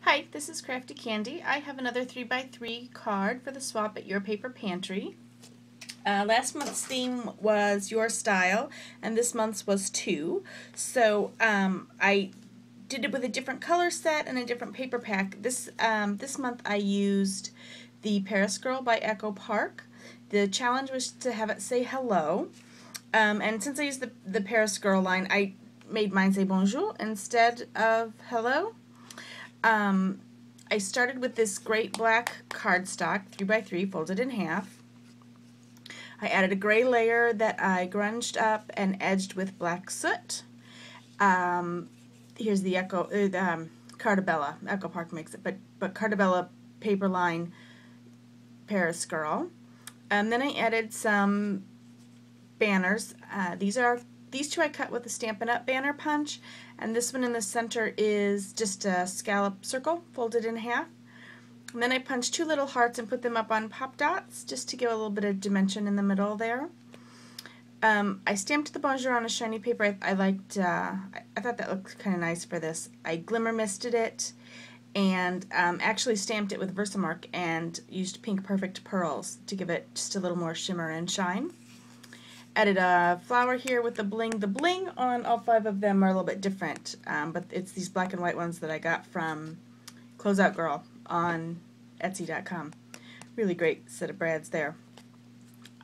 Hi, this is Crafty Candy. I have another 3x3 card for the swap at Your Paper Pantry. Last month's theme was Your Style, and this month's was 2. So I did it with a different color set and a different paper pack. This month I used the Paris Girl by Echo Park. The challenge was to have it say hello. And since I used the Paris Girl line, I made mine say bonjour instead of hello. I started with this great black cardstock, 3x3, folded in half. I added a gray layer that I grunged up and edged with black soot. Here's the Cartabella. Echo Park makes it, but Cartabella paper line Paris Girl. And then I added some banners. These two I cut with a Stampin' Up! Banner punch, and this one in the center is just a scallop circle folded in half. And then I punched 2 little hearts and put them up on pop dots just to give a little bit of dimension in the middle there. I stamped the bonjour on a shiny paper. I thought that looked kind of nice for this. I glimmer misted it and actually stamped it with Versamark and used Pink Perfect pearls to give it just a little more shimmer and shine. Added a flower here with the bling. The bling on all 5 of them are a little bit different, but it's these black and white ones that I got from Closeout Girl on Etsy.com. Really great set of brads there.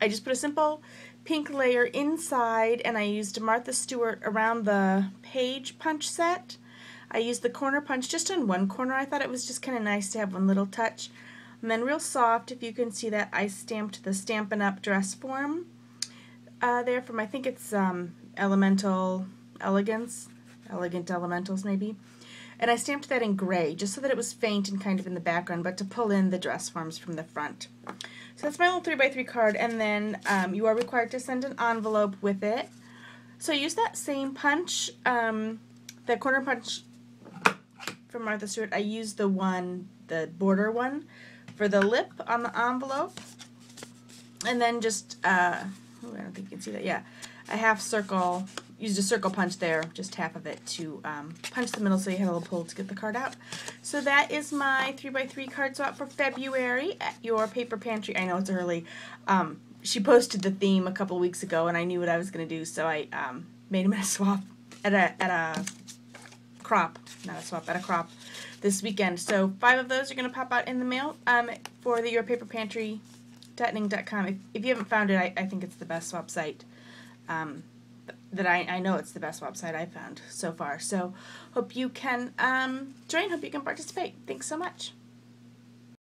I just put a simple pink layer inside, and I used Martha Stewart around the page punch set. I used the corner punch just on one corner. I thought it was just kind of nice to have one little touch. And then real soft, if you can see that, I stamped the Stampin' Up! Dress form there from, I think it's Elemental Elegance, Elegant Elementals maybe. And I stamped that in gray just so that it was faint and kind of in the background, but to pull in the dress forms from the front. So that's my little 3x3 card, and then you are required to send an envelope with it. So I used that same punch, that corner punch from Martha Stewart. I used the border one, for the lip on the envelope. And then just, I don't think you can see that, yeah, a half circle, used a circle punch there, just half of it to punch the middle so you have a little pull to get the card out. So that is my 3x3 card swap for February at Your Paper Pantry. I know it's early. She posted the theme a couple weeks ago and I knew what I was going to do, so I made him at a swap, at a crop, not a swap, at a crop this weekend. So 5 of those are going to pop out in the mail for the Your Paper Pantry .ning.com. If you haven't found it, I think it's the best swap site. That I know it's the best website I've found so far. So hope you can join, hope you can participate. Thanks so much.